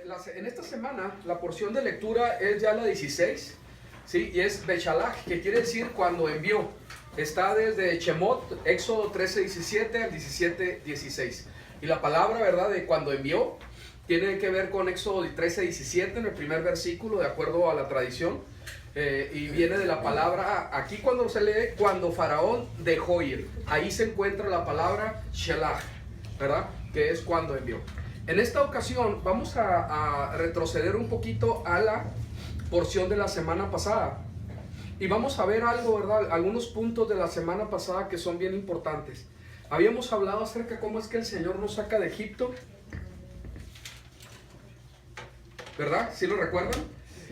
En esta semana la porción de lectura es ya la 16, ¿sí? Y es Bechalach, que quiere decir cuando envió. Está desde Shemot, Éxodo 13:17 al 17:16. Y la palabra, ¿verdad?, de cuando envió tiene que ver con Éxodo 13:17 en el primer versículo, de acuerdo a la tradición. Y viene de la palabra, aquí cuando se lee, cuando Faraón dejó ir. Ahí se encuentra la palabra Shelach, ¿verdad?, que es cuando envió. En esta ocasión vamos a retroceder un poquito a la porción de la semana pasada. Y vamos a ver algo, ¿verdad? Algunos puntos de la semana pasada que son bien importantes. Habíamos hablado acerca de cómo es que el Señor nos saca de Egipto, ¿verdad? ¿Sí lo recuerdan?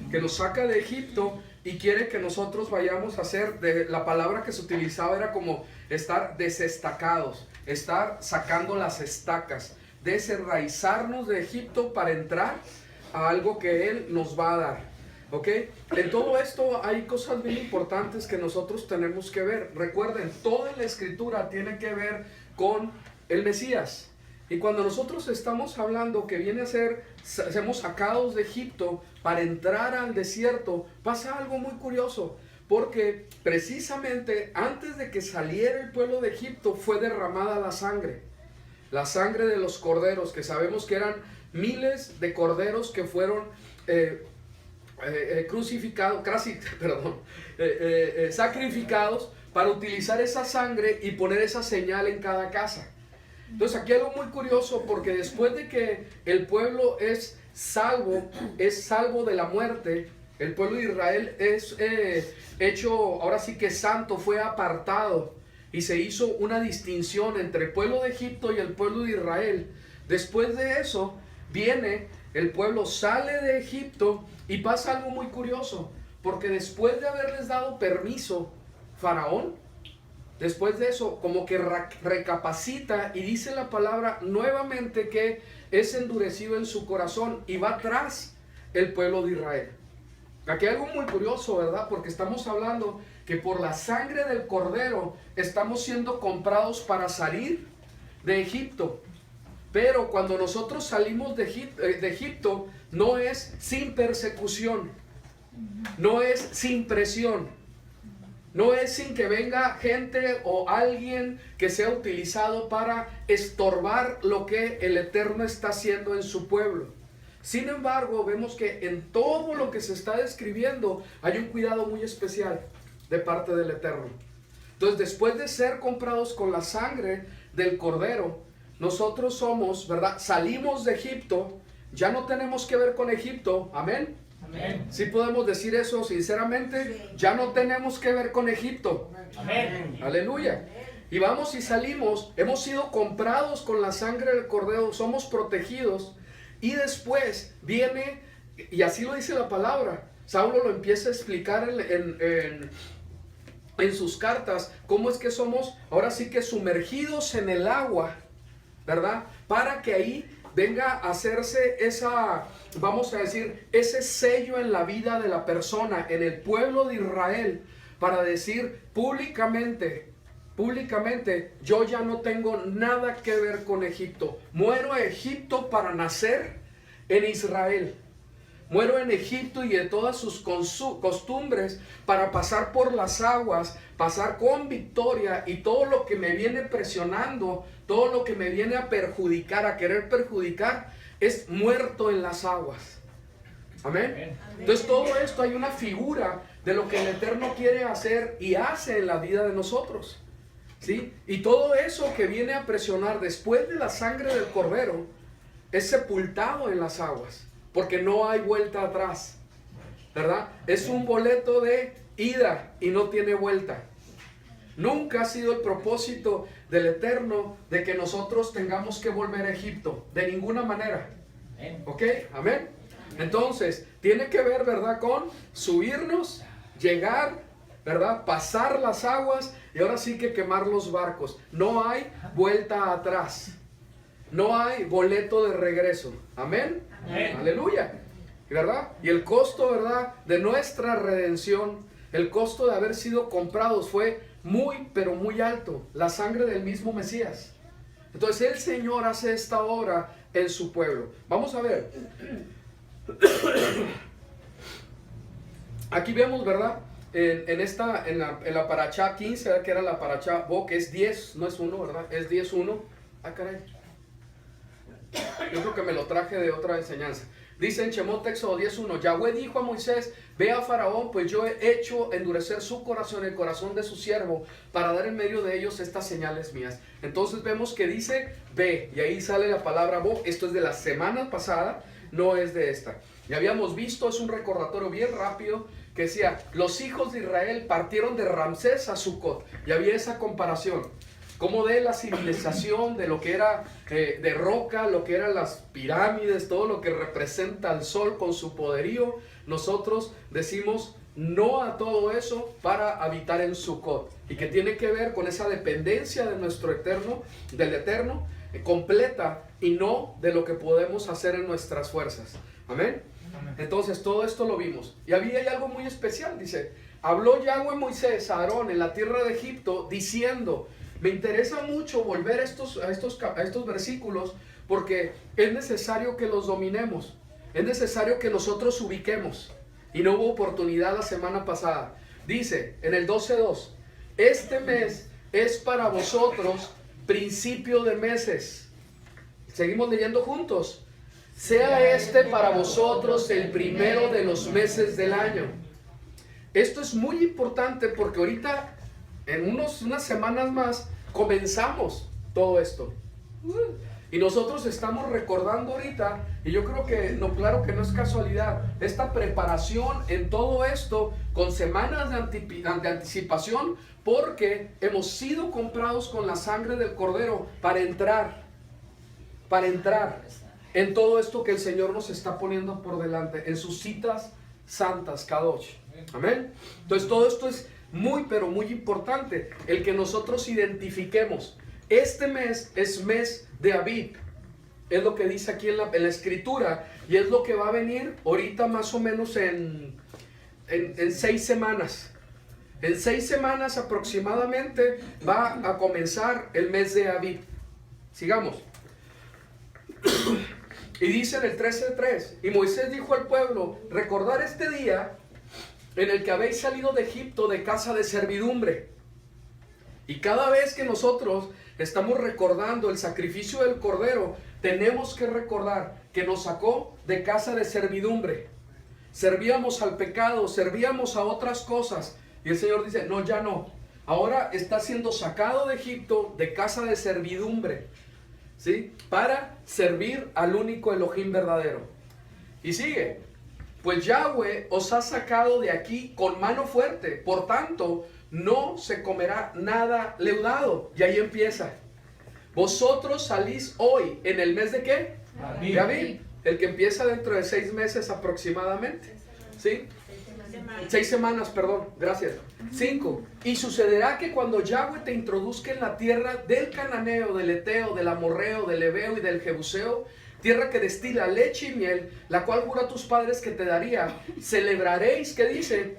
Que nos saca de Egipto y quiere que nosotros vayamos a hacer, la palabra que se utilizaba era como estar desestacados, estar sacando las estacas, desenraizarnos de Egipto para entrar a algo que Él nos va a dar. ¿Ok? En todo esto hay cosas bien importantes que nosotros tenemos que ver. Recuerden, toda la escritura tiene que ver con el Mesías. Y cuando nosotros estamos hablando que viene a ser, somos sacados de Egipto para entrar al desierto, pasa algo muy curioso. Porque precisamente antes de que saliera el pueblo de Egipto fue derramada la sangre. La sangre de los corderos, que sabemos que eran miles de corderos que fueron sacrificados para utilizar esa sangre y poner esa señal en cada casa. Entonces aquí algo muy curioso, porque después de que el pueblo es salvo de la muerte, el pueblo de Israel es hecho, ahora sí que santo, fue apartado y se hizo una distinción entre el pueblo de Egipto y el pueblo de Israel. Después de eso viene, el pueblo sale de Egipto y pasa algo muy curioso, porque después de haberles dado permiso Faraón, después de eso como que recapacita y dice la palabra nuevamente que es endurecido en su corazón y va tras el pueblo de Israel. Aquí hay algo muy curioso, ¿verdad? Porque estamos hablando que por la sangre del cordero estamos siendo comprados para salir de Egipto. Pero cuando nosotros salimos de Egipto, no es sin persecución, no es sin presión, no es sin que venga gente o alguien que sea utilizado para estorbar lo que el Eterno está haciendo en su pueblo. Sin embargo, vemos que en todo lo que se está describiendo hay un cuidado muy especial de parte del Eterno. Entonces, después de ser comprados con la sangre del cordero, nosotros somos, ¿verdad? Salimos de Egipto, ya no tenemos que ver con Egipto, amén. Amén. ¿Sí podemos decir eso sinceramente? Sí. Ya no tenemos que ver con Egipto. Amén. Aleluya. Y vamos y salimos, hemos sido comprados con la sangre del cordero, somos protegidos. Y después viene, y así lo dice la palabra, Saulo lo empieza a explicar en sus cartas, cómo es que somos ahora sí que sumergidos en el agua, ¿verdad? Para que ahí venga a hacerse esa, vamos a decir, ese sello en la vida de la persona, en el pueblo de Israel, para decir públicamente, yo ya no tengo nada que ver con Egipto. Muero a Egipto para nacer en Israel. Muero en Egipto y de todas sus costumbres para pasar por las aguas, pasar con victoria, y todo lo que me viene presionando, todo lo que me viene a perjudicar, a querer perjudicar, es muerto en las aguas. Amén. Entonces todo esto hay una figura de lo que el Eterno quiere hacer y hace en la vida de nosotros, ¿sí? Y todo eso que viene a presionar después de la sangre del cordero es sepultado en las aguas, porque no hay vuelta atrás, ¿verdad? Es un boleto de ida y no tiene vuelta. Nunca ha sido el propósito del Eterno de que nosotros tengamos que volver a Egipto, de ninguna manera. ¿Ok? Amén. Entonces, tiene que ver, ¿verdad?, con subirnos, llegar, ¿verdad?, pasar las aguas y ahora sí que quemar los barcos. No hay vuelta atrás. No hay boleto de regreso. Amén. Amén. Aleluya. ¿Verdad? Y el costo, ¿verdad?, de nuestra redención, el costo de haber sido comprados fue muy, pero muy alto. La sangre del mismo Mesías. Entonces el Señor hace esta obra en su pueblo. Vamos a ver. Aquí vemos, ¿verdad? En la paracha 15, ¿verdad? Que era la paracha Bo, que es 10, no es 1, ¿verdad? Es 10:1. Ah, caray. Yo creo que me lo traje de otra enseñanza. Dice en Shemot, Éxodo 10:1, Yahweh dijo a Moisés, ve a Faraón, pues yo he hecho endurecer su corazón, el corazón de su siervo, para dar en medio de ellos estas señales mías. Entonces vemos que dice, ve, y ahí sale la palabra Bo. Esto es de la semana pasada, no es de esta. Ya habíamos visto, es un recordatorio bien rápido, que decía, los hijos de Israel partieron de Ramsés a Sucot, y había esa comparación. Como de la civilización, de lo que era de roca, lo que eran las pirámides, todo lo que representa al sol con su poderío, nosotros decimos no a todo eso para habitar en Sucot. Y que tiene que ver con esa dependencia de nuestro eterno, del eterno, completa, y no de lo que podemos hacer en nuestras fuerzas. Amén. Entonces todo esto lo vimos. Y había algo muy especial, dice, habló Yahweh Moisés a Aarón en la tierra de Egipto, diciendo... Me interesa mucho volver a estos versículos porque es necesario que los dominemos. Es necesario que nosotros ubiquemos. Y no hubo oportunidad la semana pasada. Dice en el 12:2, este mes es para vosotros principio de meses. Seguimos leyendo juntos. Sea este para vosotros el primero de los meses del año. Esto es muy importante porque ahorita... En unas semanas más comenzamos todo esto. Y nosotros estamos recordando ahorita, y yo creo que, no, claro que no es casualidad, esta preparación en todo esto con semanas de anticipación, porque hemos sido comprados con la sangre del Cordero para entrar en todo esto que el Señor nos está poniendo por delante, en sus citas santas, Kadosh. Amén. Entonces todo esto es muy, pero muy importante, el que nosotros identifiquemos. Este mes es mes de Abib. Es lo que dice aquí en la escritura. Y es lo que va a venir ahorita más o menos en 6 semanas. En 6 semanas aproximadamente va a comenzar el mes de Abib. Sigamos. Y dice en el 13:3, y Moisés dijo al pueblo, recordar este día en el que habéis salido de Egipto de casa de servidumbre. Y cada vez que nosotros estamos recordando el sacrificio del Cordero, tenemos que recordar que nos sacó de casa de servidumbre. Servíamos al pecado, servíamos a otras cosas. Y el Señor dice, no, ya no. Ahora está siendo sacado de Egipto de casa de servidumbre, ¿sí? Para servir al único Elohim verdadero. Y sigue. Pues Yahweh os ha sacado de aquí con mano fuerte, por tanto, no se comerá nada leudado. Y ahí empieza. Vosotros salís hoy, ¿en el mes de qué? Abib. De Abib, el que empieza dentro de 6 meses aproximadamente. ¿Sí? 6 semanas, perdón, gracias. 5. Y sucederá que cuando Yahweh te introduzca en la tierra del cananeo, del eteo, del amorreo, del heveo y del jebuseo, tierra que destila leche y miel, la cual jura a tus padres que te daría, celebraréis, ¿qué dice?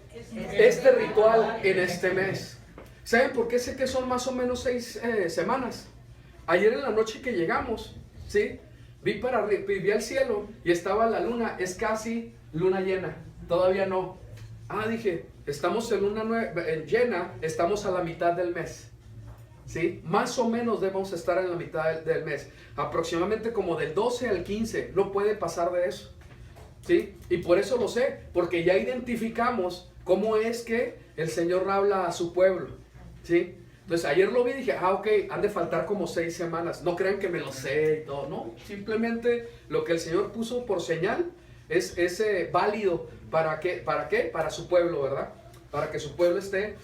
Este ritual en este mes. ¿Saben por qué sé que son más o menos 6 semanas? Ayer en la noche que llegamos, ¿sí? Vi al cielo y estaba la luna, es casi luna llena, todavía no. Dije, estamos en luna llena, estamos a la mitad del mes. ¿Sí? Más o menos debemos estar en la mitad del mes, aproximadamente como del 12 al 15, no puede pasar de eso, ¿sí? Y por eso lo sé, porque ya identificamos cómo es que el Señor habla a su pueblo, ¿sí? Entonces ayer lo vi y dije, ok, han de faltar como 6 semanas, no crean que me lo sé y todo, no, simplemente lo que el Señor puso por señal es válido. ¿Para qué? Para su pueblo, ¿verdad? Para que su pueblo esté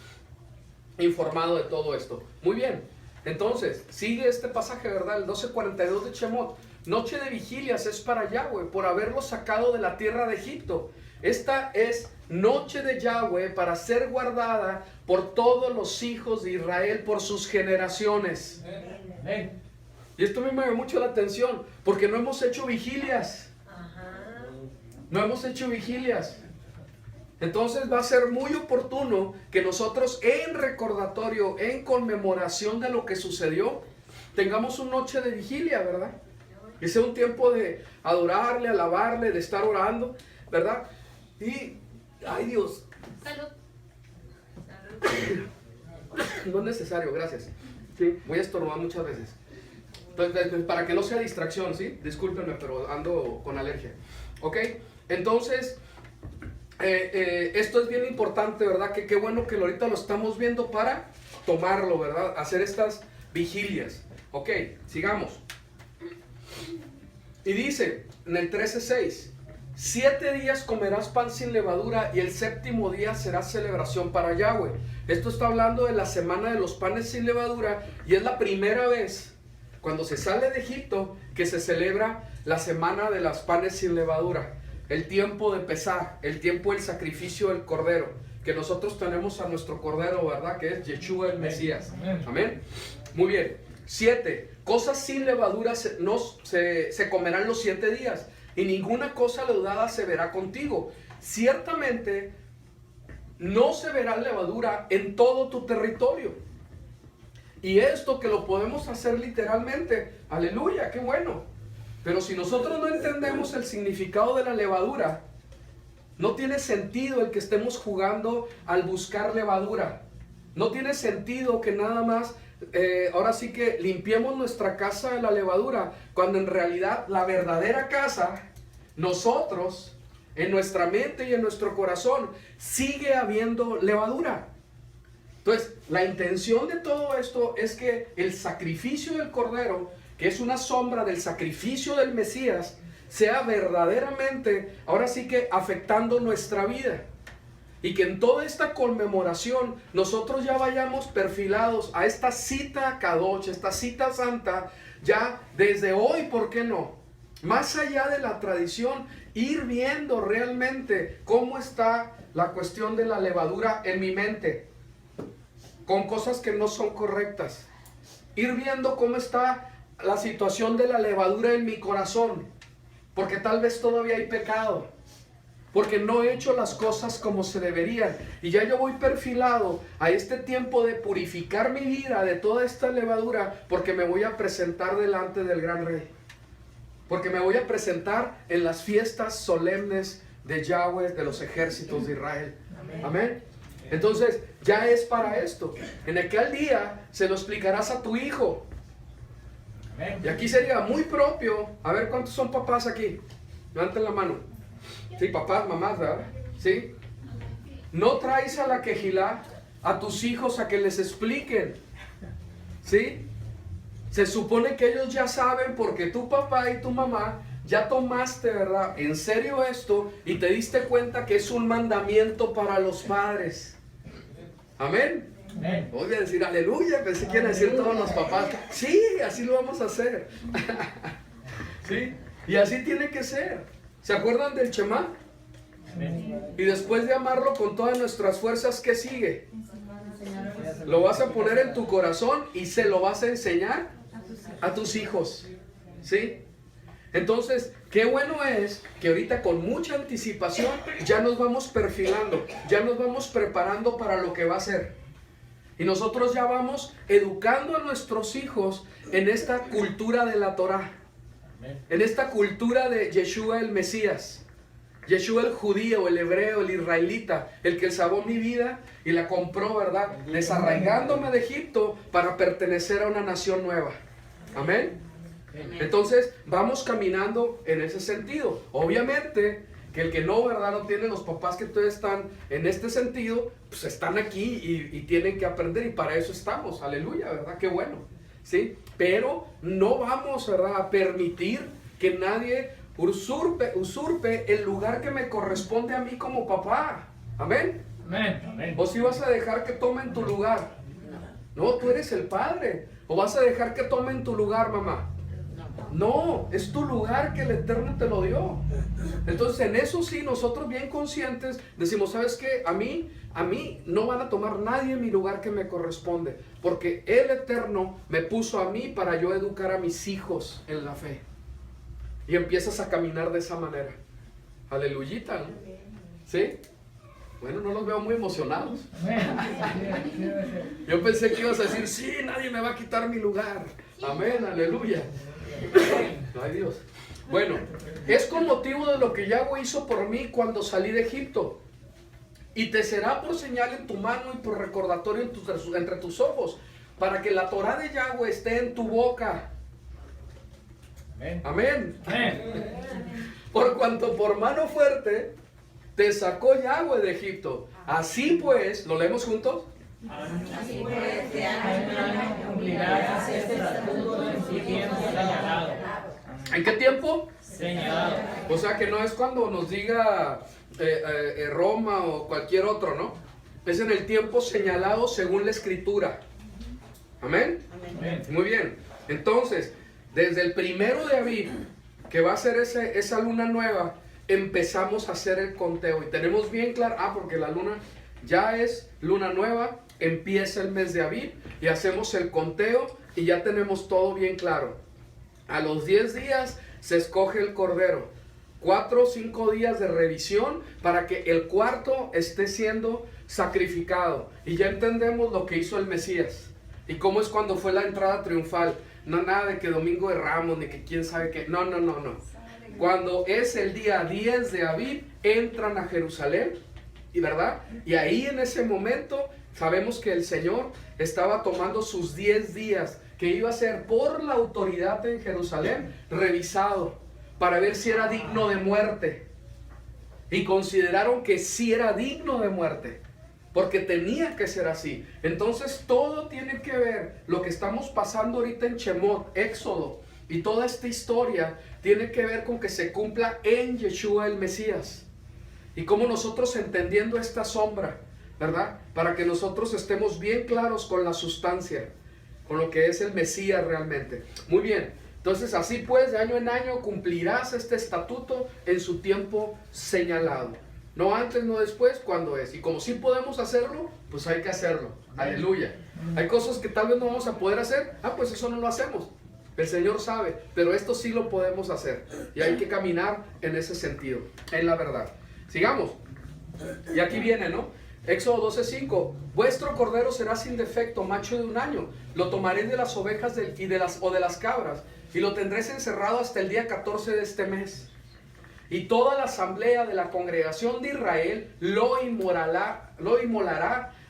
informado de todo esto. Muy bien, entonces sigue este pasaje, ¿verdad? El 12:42 de Shemot. Noche de vigilias es para Yahweh por haberlo sacado de la tierra de Egipto. Esta es noche de Yahweh para ser guardada por todos los hijos de Israel por sus generaciones. Amén. Y esto me llama mucho la atención porque no hemos hecho vigilias. No hemos hecho vigilias. Entonces va a ser muy oportuno que nosotros en recordatorio, en conmemoración de lo que sucedió, tengamos una noche de vigilia, ¿verdad? Que sea un tiempo de adorarle, alabarle, de estar orando, ¿verdad? Y, ay Dios. Salud. No es necesario, gracias. Sí, voy a estornudar muchas veces. Entonces, para que no sea distracción, ¿sí? Discúlpenme, pero ando con alergia. ¿Ok? Entonces, esto es bien importante, ¿verdad? Que qué bueno que ahorita lo estamos viendo para tomarlo, ¿verdad? Hacer estas vigilias. Ok, sigamos. Y dice en el 13:6, 7 días comerás pan sin levadura y el séptimo día será celebración para Yahweh. Esto está hablando de la semana de los panes sin levadura y es la primera vez cuando se sale de Egipto que se celebra la semana de los panes sin levadura. El tiempo de pesar, el tiempo del sacrificio del cordero, que nosotros tenemos a nuestro cordero, ¿verdad? Que es Yeshua el Mesías. Amén. Muy bien. 7. Cosas sin levadura se comerán los 7 días y ninguna cosa leudada se verá contigo. Ciertamente no se verá levadura en todo tu territorio. Y esto que lo podemos hacer literalmente, aleluya, qué bueno. Pero si nosotros no entendemos el significado de la levadura, no tiene sentido el que estemos jugando al buscar levadura. No tiene sentido que nada más, ahora sí que limpiemos nuestra casa de la levadura, cuando en realidad la verdadera casa, nosotros, en nuestra mente y en nuestro corazón, sigue habiendo levadura. Entonces, la intención de todo esto es que el sacrificio del Cordero, que es una sombra del sacrificio del Mesías, sea verdaderamente, ahora sí que afectando nuestra vida. Y que en toda esta conmemoración nosotros ya vayamos perfilados a esta cita Kadosh, esta cita santa, ya desde hoy, ¿por qué no? Más allá de la tradición, ir viendo realmente cómo está la cuestión de la levadura en mi mente, con cosas que no son correctas. Ir viendo cómo está la situación de la levadura en mi corazón, porque tal vez todavía hay pecado, porque no he hecho las cosas como se deberían, y ya yo voy perfilado a este tiempo de purificar mi vida de toda esta levadura, porque me voy a presentar delante del gran rey, porque me voy a presentar en las fiestas solemnes de Yahweh, de los ejércitos de Israel. Amén. Entonces ya es para esto. En aquel día se lo explicarás a tu hijo. Y aquí sería muy propio. A ver, ¿cuántos son papás aquí? Levanten la mano. Sí, papás, mamás, ¿verdad? Sí. No traes a la quejilá a tus hijos a que les expliquen. ¿Sí? Se supone que ellos ya saben, porque tu papá y tu mamá ya tomaste, ¿verdad?, en serio esto y te diste cuenta que es un mandamiento para los padres. Amén. Voy a decir aleluya, pensé que iban a decir todos los papás. Sí, así lo vamos a hacer. Sí, y así tiene que ser. ¿Se acuerdan del Shema? Y después de amarlo con todas nuestras fuerzas, ¿qué sigue? Lo vas a poner en tu corazón y se lo vas a enseñar a tus hijos. ¿Sí? Entonces, qué bueno es que ahorita con mucha anticipación ya nos vamos perfilando, ya nos vamos preparando para lo que va a ser. Y nosotros ya vamos educando a nuestros hijos en esta cultura de la Torah, en esta cultura de Yeshua el Mesías, Yeshua el judío, el hebreo, el israelita, el que salvó mi vida y la compró, ¿verdad?, desarraigándome de Egipto para pertenecer a una nación nueva. Amén. Entonces vamos caminando en ese sentido. Obviamente que el que no, ¿verdad?, no tiene los papás que todavía están en este sentido, pues están aquí y tienen que aprender, y para eso estamos. Aleluya, ¿verdad? Qué bueno. ¿Sí? Pero no vamos, ¿verdad?, a permitir que nadie usurpe el lugar que me corresponde a mí como papá. Amén. Amén. O si vas a dejar que tomen tu lugar. No, tú eres el padre. O vas a dejar que tomen tu lugar, mamá. No, es tu lugar que el Eterno te lo dio. Entonces en eso sí, nosotros bien conscientes decimos, ¿sabes qué? A mí no van a tomar nadie mi lugar que me corresponde, porque el Eterno me puso a mí para yo educar a mis hijos en la fe. Y empiezas a caminar de esa manera. Aleluyita, ¿no? ¿Sí? Bueno, no los veo muy emocionados. Yo pensé que ibas a decir, sí, nadie me va a quitar mi lugar. Amén, aleluya. No hay Dios. Bueno, es con motivo de lo que Yahweh hizo por mí cuando salí de Egipto. Y te será por señal en tu mano y por recordatorio entre tus ojos, para que la Torá de Yahweh esté en tu boca. Amén. Amén. Amén. Por cuanto por mano fuerte te sacó Yahweh de Egipto. Así pues, ¿lo leemos juntos? Así pues, de año en año cumplirás este estatuto en su tiempo señalado. ¿En qué tiempo? Señalado. O sea que no es cuando nos diga Roma o cualquier otro, ¿no? Es en el tiempo señalado según la Escritura. ¿Amén? Amén. Muy bien. Entonces, desde el 1 de Aviv, que va a ser esa luna nueva, empezamos a hacer el conteo. Y tenemos bien claro, porque la luna ya es luna nueva, empieza el mes de Aviv y hacemos el conteo y ya tenemos todo bien claro. A los 10 días se escoge el cordero. 4 o 5 días de revisión para que el cuarto esté siendo sacrificado. Y ya entendemos lo que hizo el Mesías. Y cómo es cuando fue la entrada triunfal. No nada de que Domingo de Ramos, ni que quién sabe qué. No. Cuando es el día 10 de Aviv, entran a Jerusalén. ¿Y verdad? Y ahí en ese momento sabemos que el Señor estaba tomando sus 10 días que iba a ser por la autoridad en Jerusalén revisado para ver si era digno de muerte. Y consideraron que sí era digno de muerte, porque tenía que ser así. Entonces todo tiene que ver, lo que estamos pasando ahorita en Shemot, Éxodo, y toda esta historia tiene que ver con que se cumpla en Yeshua el Mesías. Y como nosotros entendiendo esta sombra, ¿verdad? Para que nosotros estemos bien claros con la sustancia, con lo que es el Mesías realmente. Muy bien, entonces así pues de año en año cumplirás este estatuto en su tiempo señalado. No antes, no después, cuando es. Y como sí podemos hacerlo, pues hay que hacerlo. Aleluya. Hay cosas que tal vez no vamos a poder hacer. Pues eso no lo hacemos. El Señor sabe, pero esto sí lo podemos hacer. Y hay que caminar en ese sentido, en la verdad. Sigamos. Y aquí viene, ¿no? Éxodo 12:5. Vuestro cordero será sin defecto, macho de 1 año. Lo tomaréis de las ovejas o de las cabras, y lo tendréis encerrado hasta el día 14 de este mes. Y toda la asamblea de la congregación de Israel lo inmolará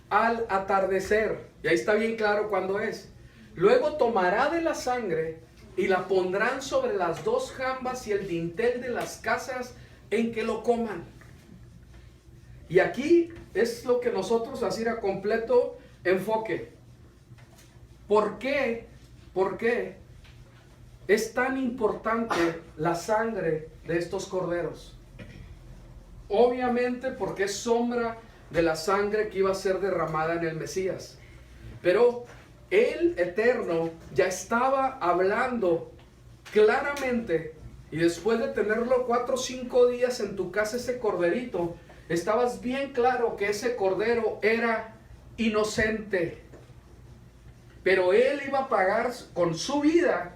al atardecer. Y ahí está bien claro cuándo es. Luego tomará de la sangre y la pondrán sobre las 2 jambas y el dintel de las casas en que lo coman. Y aquí es lo que nosotros así a completo enfoque. ¿Por qué? ¿Por qué es tan importante la sangre de estos corderos? Obviamente porque es sombra de la sangre que iba a ser derramada en el Mesías. Pero el Eterno ya estaba hablando claramente, y después de tenerlo 4 o 5 días en tu casa, ese corderito, estabas bien claro que ese cordero era inocente. Pero él iba a pagar con su vida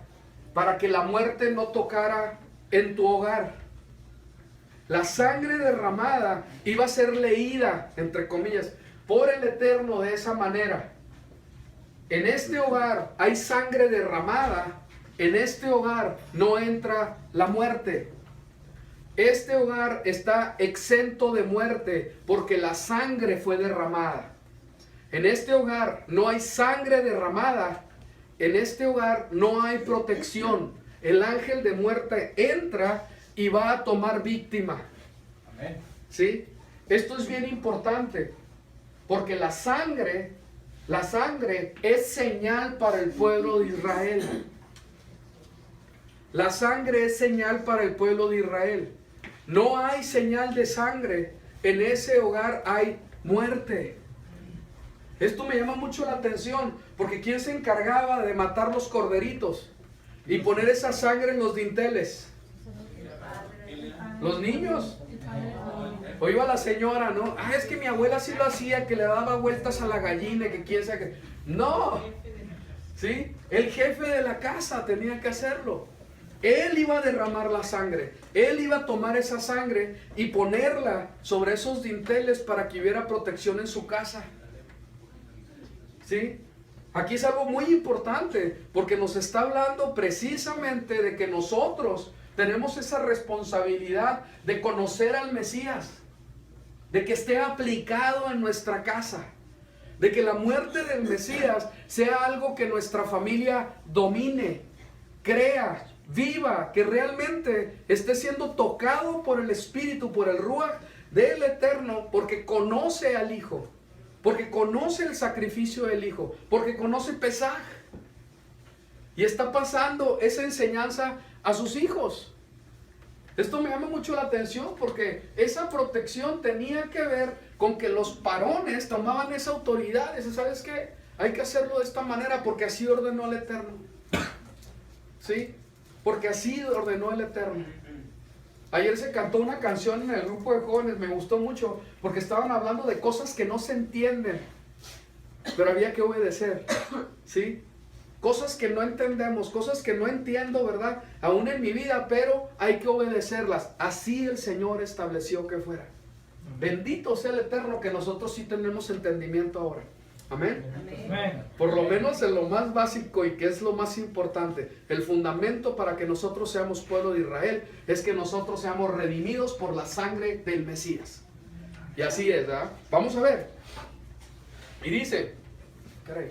para que la muerte no tocara en tu hogar. La sangre derramada iba a ser leída, entre comillas, por el Eterno de esa manera. En este hogar hay sangre derramada, en este hogar no entra la muerte. Este hogar está exento de muerte porque la sangre fue derramada. En este hogar no hay sangre derramada. En este hogar no hay protección. El ángel de muerte entra y va a tomar víctima. Amén. ¿Sí? Esto es bien importante porque la sangre es señal para el pueblo de Israel. La sangre es señal para el pueblo de Israel. No hay señal de sangre. En ese hogar hay muerte. Esto me llama mucho la atención, porque ¿quién se encargaba de matar los corderitos y poner esa sangre en los dinteles? Los niños. O iba la señora, ¿no? Es que mi abuela sí lo hacía, que le daba vueltas a la gallina, que quién sabe qué. No. ¿Sí? El jefe de la casa tenía que hacerlo. Él iba a derramar la sangre. Él iba a tomar esa sangre y ponerla sobre esos dinteles para que hubiera protección en su casa. ¿Sí? Aquí es algo muy importante porque nos está hablando precisamente de que nosotros tenemos esa responsabilidad de conocer al Mesías, de que esté aplicado en nuestra casa, de que la muerte del Mesías sea algo que nuestra familia domine, crea, viva, que realmente esté siendo tocado por el Espíritu, por el Ruach del Eterno, porque conoce al Hijo, porque conoce el sacrificio del Hijo, porque conoce Pesaj. Y está pasando esa enseñanza a sus hijos. Esto me llama mucho la atención porque esa protección tenía que ver con que los varones tomaban esa autoridad. Y ¿sabes qué? Hay que hacerlo de esta manera porque así ordenó el Eterno. ¿Sí? Porque así ordenó el Eterno. Ayer se cantó una canción en el grupo de jóvenes, me gustó mucho, porque estaban hablando de cosas que no se entienden, pero había que obedecer, ¿sí? Cosas que no entendemos, cosas que no entiendo, ¿verdad? Aún en mi vida, pero hay que obedecerlas. Así el Señor estableció que fuera. Bendito sea el Eterno que nosotros sí tenemos entendimiento ahora. Amén. Amén. Por lo menos en lo más básico y que es lo más importante, el fundamento para que nosotros seamos pueblo de Israel es que nosotros seamos redimidos por la sangre del Mesías. Y así es, ¿verdad? Vamos a ver. Y dice, caray.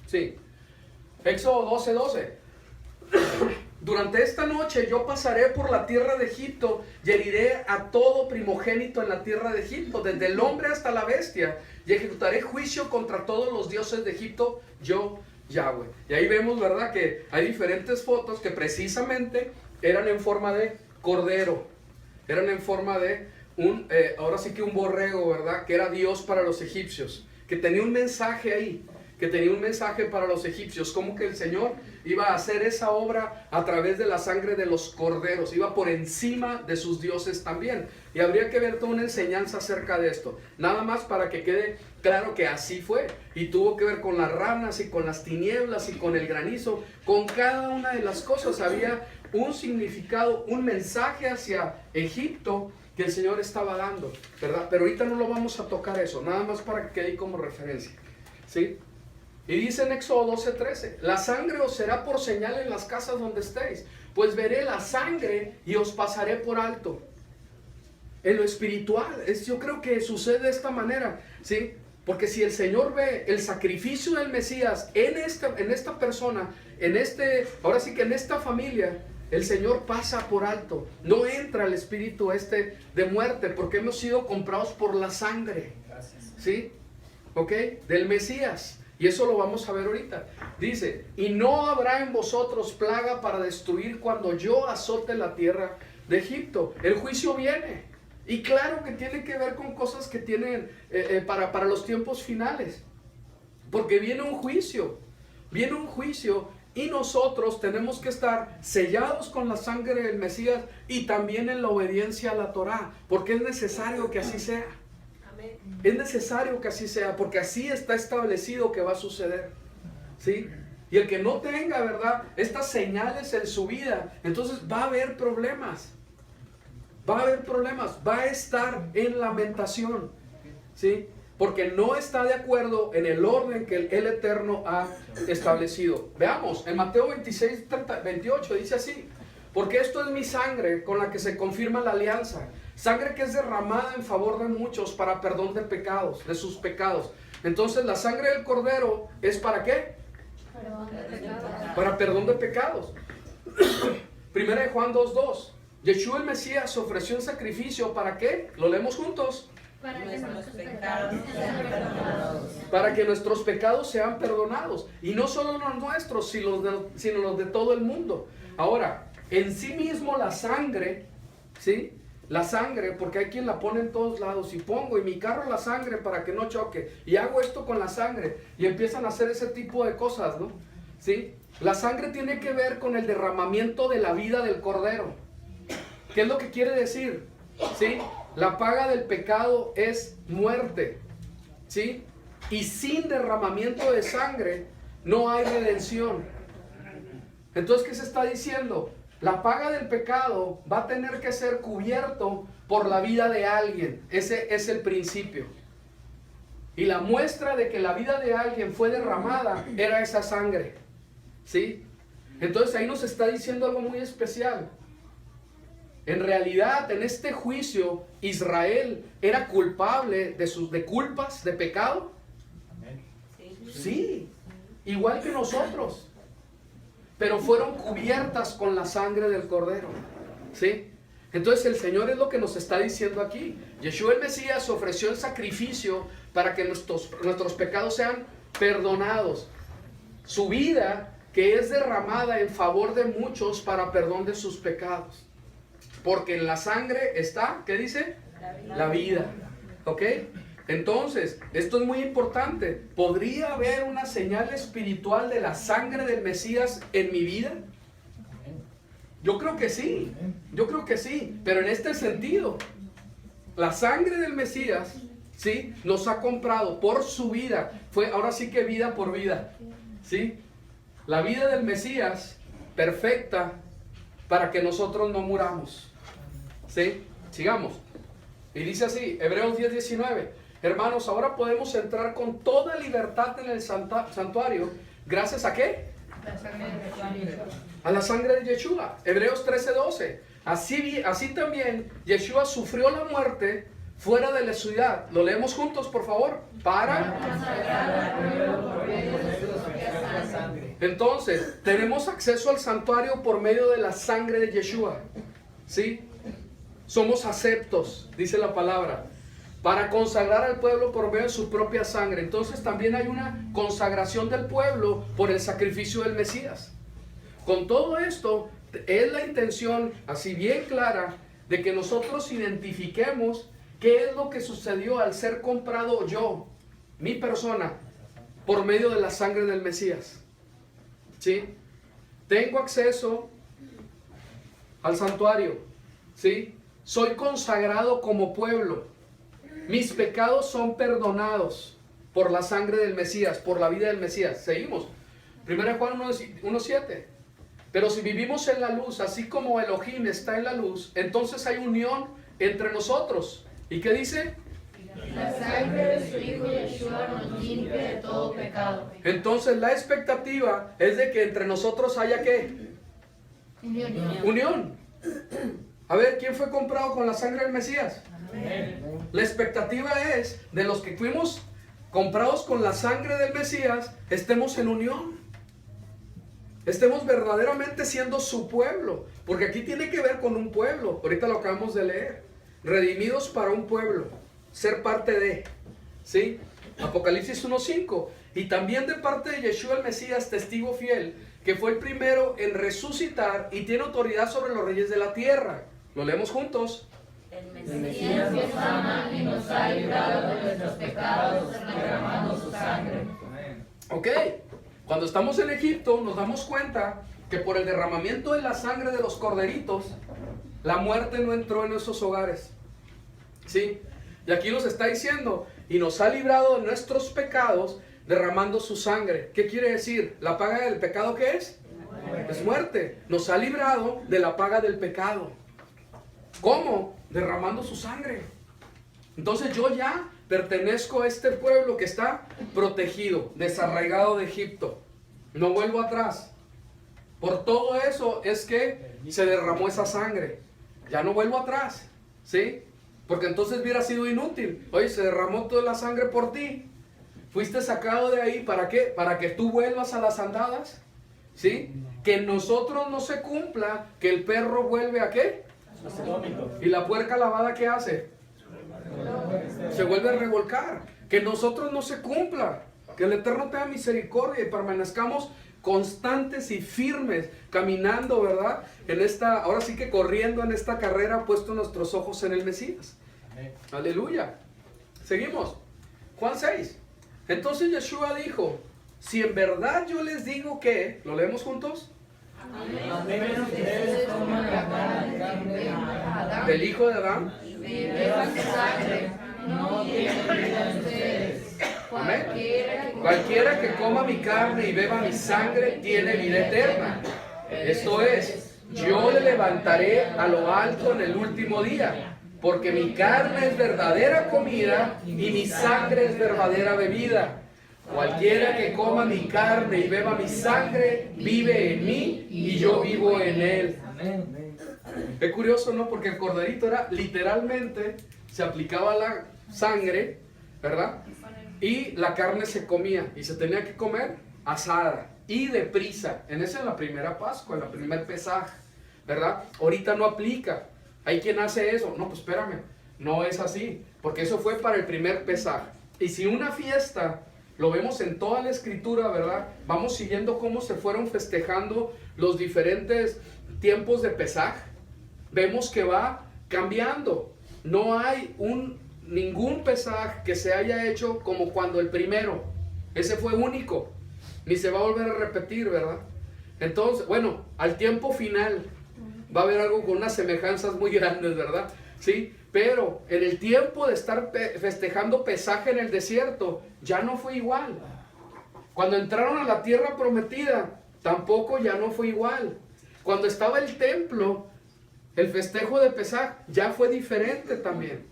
Sí, Éxodo 12:12. Durante esta noche yo pasaré por la tierra de Egipto y heriré a todo primogénito en la tierra de Egipto, desde el hombre hasta la bestia, y ejecutaré juicio contra todos los dioses de Egipto, yo, Yahweh. Y ahí vemos, ¿verdad?, que hay diferentes fotos que precisamente eran en forma de cordero, eran en forma de ahora sí que un borrego, ¿verdad?, que era Dios para los egipcios, que tenía un mensaje ahí, que tenía un mensaje para los egipcios, como que el Señor iba a hacer esa obra a través de la sangre de los corderos, iba por encima de sus dioses también. Y habría que ver toda una enseñanza acerca de esto, nada más para que quede claro que así fue, y tuvo que ver con las ranas y con las tinieblas y con el granizo, con cada una de las cosas había un significado, un mensaje hacia Egipto que el Señor estaba dando, ¿verdad? Pero ahorita no lo vamos a tocar eso, nada más para que quede ahí como referencia, ¿sí? Y dice en Éxodo 12:13, la sangre os será por señal en las casas donde estéis, pues veré la sangre y os pasaré por alto. En lo espiritual, yo creo que sucede de esta manera, ¿sí? Porque si el Señor ve el sacrificio del Mesías en esta persona, ahora sí que en esta familia, el Señor pasa por alto. No entra el espíritu de muerte, porque hemos sido comprados por la sangre, ¿sí? ¿Ok? Del Mesías. Y eso lo vamos a ver ahorita. Dice, y no habrá en vosotros plaga para destruir cuando yo azote la tierra de Egipto. El juicio viene. Y claro que tiene que ver con cosas que tienen para los tiempos finales. Porque viene un juicio. Viene un juicio y nosotros tenemos que estar sellados con la sangre del Mesías y también en la obediencia a la Torá. Porque es necesario que así sea. Es necesario que así sea, porque así está establecido que va a suceder, ¿sí? Y el que no tenga, ¿verdad?, estas señales en su vida, entonces va a haber problemas. Va a haber problemas, va a estar en lamentación, ¿sí? Porque no está de acuerdo en el orden que el Eterno ha establecido. Veamos, en Mateo 26:28 dice así, porque esto es mi sangre con la que se confirma la alianza. Sangre que es derramada en favor de muchos para perdón de pecados, de sus pecados. Entonces la sangre del cordero es ¿para qué? Para perdón de pecados. Primera de Juan 2:2. Yeshua el Mesías ofreció un sacrificio ¿para qué? Lo leemos juntos. Para que nuestros pecados sean perdonados. Para que nuestros pecados sean perdonados. Y no solo los nuestros, sino los de todo el mundo. Ahora, en sí mismo la sangre, ¿sí? La sangre, porque hay quien la pone en todos lados, y pongo en mi carro la sangre para que no choque, y hago esto con la sangre, y empiezan a hacer ese tipo de cosas, ¿no? ¿Sí? La sangre tiene que ver con el derramamiento de la vida del cordero. ¿Qué es lo que quiere decir? ¿Sí? La paga del pecado es muerte, ¿sí? Y sin derramamiento de sangre no hay redención. Entonces, ¿qué se está diciendo? La paga del pecado va a tener que ser cubierto por la vida de alguien. Ese es el principio. Y la muestra de que la vida de alguien fue derramada era esa sangre. ¿Sí? Entonces ahí nos está diciendo algo muy especial. En realidad, en este juicio, Israel era culpable de culpas, de pecado. Sí, igual que nosotros. Pero fueron cubiertas con la sangre del Cordero. ¿Sí? Entonces el Señor es lo que nos está diciendo aquí. Yeshua el Mesías ofreció el sacrificio para que nuestros pecados sean perdonados. Su vida, que es derramada en favor de muchos para perdón de sus pecados. Porque en la sangre está, ¿qué dice? La vida. ¿Ok? Entonces, esto es muy importante. ¿Podría haber una señal espiritual de la sangre del Mesías en mi vida? Yo creo que sí. Yo creo que sí. Pero en este sentido, la sangre del Mesías, ¿sí?, nos ha comprado por su vida. Fue ahora sí que vida por vida. ¿Sí? La vida del Mesías perfecta para que nosotros no muramos. ¿Sí? Sigamos. Y dice así, Hebreos 10:19. Hermanos, ahora podemos entrar con toda libertad en el santuario. ¿Gracias a qué? A la sangre de Yeshua. Hebreos 13:12. Así también Yeshua sufrió la muerte fuera de la ciudad. Lo leemos juntos, por favor. Entonces, tenemos acceso al santuario por medio de la sangre de Yeshua. ¿Sí? Somos aceptos, dice la palabra, para consagrar al pueblo por medio de su propia sangre. Entonces también hay una consagración del pueblo por el sacrificio del Mesías. Con todo esto, es la intención, así bien clara, de que nosotros identifiquemos qué es lo que sucedió al ser comprado yo, mi persona, por medio de la sangre del Mesías. ¿Sí? Tengo acceso al santuario. ¿Sí? Soy consagrado como pueblo. Mis pecados son perdonados por la sangre del Mesías, por la vida del Mesías. Seguimos. 1 Juan 1:7. Pero si vivimos en la luz, así como Elohim está en la luz, entonces hay unión entre nosotros. ¿Y qué dice? La sangre de su Hijo Yeshua nos limpia de todo pecado. Entonces la expectativa es de que entre nosotros haya ¿qué? Unión. A ver, ¿quién fue comprado con la sangre del Mesías? Amén. La expectativa es de los que fuimos comprados con la sangre del Mesías, estemos en unión. Estemos verdaderamente siendo su pueblo. Porque aquí tiene que ver con un pueblo. Ahorita lo acabamos de leer. Redimidos para un pueblo. Ser parte de. ¿Sí? Apocalipsis 1:5. Y también de parte de Yeshua el Mesías, testigo fiel, que fue el primero en resucitar y tiene autoridad sobre los reyes de la tierra. Lo leemos juntos. El Mesías nos ama y nos ha librado de nuestros pecados, derramando su sangre. Ok. Cuando estamos en Egipto nos damos cuenta que por el derramamiento de la sangre de los corderitos, la muerte no entró en esos hogares. ¿Sí? Y aquí nos está diciendo, y nos ha librado de nuestros pecados derramando su sangre. ¿Qué quiere decir? ¿La paga del pecado qué es? Es muerte. Nos ha librado de la paga del pecado. ¿Cómo? Derramando su sangre. Entonces yo ya pertenezco a este pueblo que está protegido, desarraigado de Egipto. No vuelvo atrás. Por todo eso es que se derramó esa sangre. Ya no vuelvo atrás. ¿Sí? Porque entonces hubiera sido inútil. Oye, se derramó toda la sangre por ti. Fuiste sacado de ahí, ¿para qué? Para que tú vuelvas a las andadas. ¿Sí? Que en nosotros no se cumpla, que el perro vuelve ¿a qué? Y la puerca lavada, ¿qué hace? Se vuelve a revolcar. Que en nosotros no se cumpla, que el Eterno tenga misericordia y permanezcamos constantes y firmes, caminando, ¿verdad? En esta, ahora sí que corriendo en esta carrera, puesto nuestros ojos en el Mesías. Aleluya. Seguimos. Juan 6. Entonces Yeshua dijo, si en verdad yo les digo que, ¿lo leemos juntos? Amén. Ustedes coman la carne de Adán, Del hijo de Adán. y beban su sangre, no tienen vida en ustedes. Amén. Cualquiera que coma mi carne y beba mi sangre tiene vida eterna. Esto es, yo le levantaré a lo alto en el último día. porque mi carne es verdadera comida y mi sangre es verdadera bebida. Cualquiera que coma mi carne y beba mi sangre, vive en mí y yo vivo en él. Es curioso, ¿no? Porque el corderito era literalmente, se aplicaba la sangre, ¿verdad? Y la carne se comía y se tenía que comer asada y deprisa. Esa es la primera Pascua, la primer Pesaj, ¿verdad? Ahorita no aplica. Hay quien hace eso. No, pues espérame, no es así, porque eso fue para el primer Pesaj. Y si una fiesta, lo vemos en toda la escritura, ¿verdad? Vamos siguiendo cómo se fueron festejando los diferentes tiempos de Pesaj. Vemos que va cambiando. No hay ningún Pesaj que se haya hecho como cuando el primero. Ese fue único. Ni se va a volver a repetir, ¿verdad? Entonces, bueno, al tiempo final va a haber algo con unas semejanzas muy grandes, ¿verdad? Sí, pero en el tiempo de estar festejando Pesaj en el desierto, ya no fue igual. Cuando entraron a la tierra prometida, tampoco ya no fue igual. Cuando estaba el templo, el festejo de Pesaj ya fue diferente también.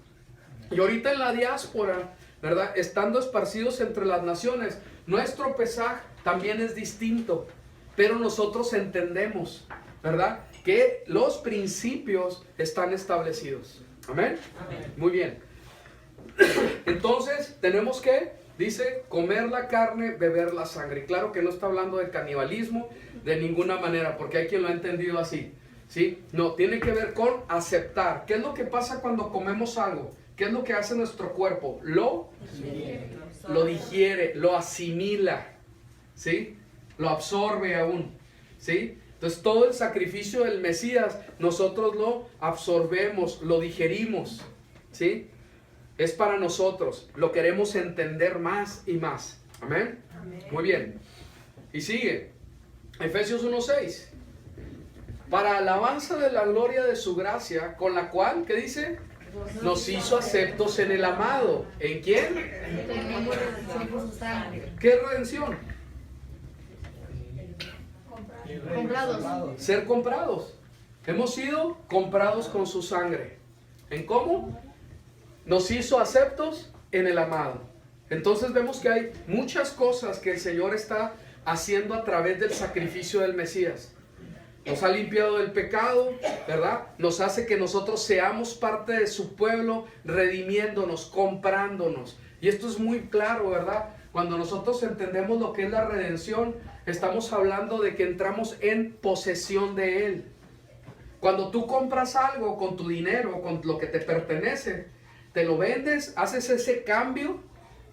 Y ahorita en la diáspora, ¿verdad? Estando esparcidos entre las naciones, nuestro Pesaj también es distinto. Pero nosotros entendemos, ¿verdad? Que los principios están establecidos. ¿Amén? Amén. Muy bien. Entonces, tenemos que, dice, comer la carne, beber la sangre. Y claro que no está hablando de canibalismo de ninguna manera, porque hay quien lo ha entendido así. ¿Sí? No, tiene que ver con aceptar. ¿Qué es lo que pasa cuando comemos algo? ¿Qué es lo que hace nuestro cuerpo? Lo digiere, lo asimila, ¿sí? Lo absorbe aún, ¿sí? Entonces todo el sacrificio del Mesías nosotros lo absorbemos, lo digerimos, ¿sí? Es para nosotros, lo queremos entender más y más. ¿Amén? Amén. Muy bien. Y sigue, Efesios 1:6. Para alabanza de la gloria de su gracia, con la cual, ¿qué dice? Nos hizo aceptos en el amado. ¿En quién? ¿Qué redención? Comprados. Ser comprados. Hemos sido comprados con su sangre. ¿En cómo? Nos hizo aceptos en el amado. Entonces vemos que hay muchas cosas que el Señor está haciendo a través del sacrificio del Mesías. Nos ha limpiado del pecado, ¿verdad? Nos hace que nosotros seamos parte de su pueblo, redimiéndonos, comprándonos. Y esto es muy claro, ¿verdad? Cuando nosotros entendemos lo que es la redención, estamos hablando de que entramos en posesión de Él. Cuando tú compras algo con tu dinero, con lo que te pertenece, te lo vendes, haces ese cambio,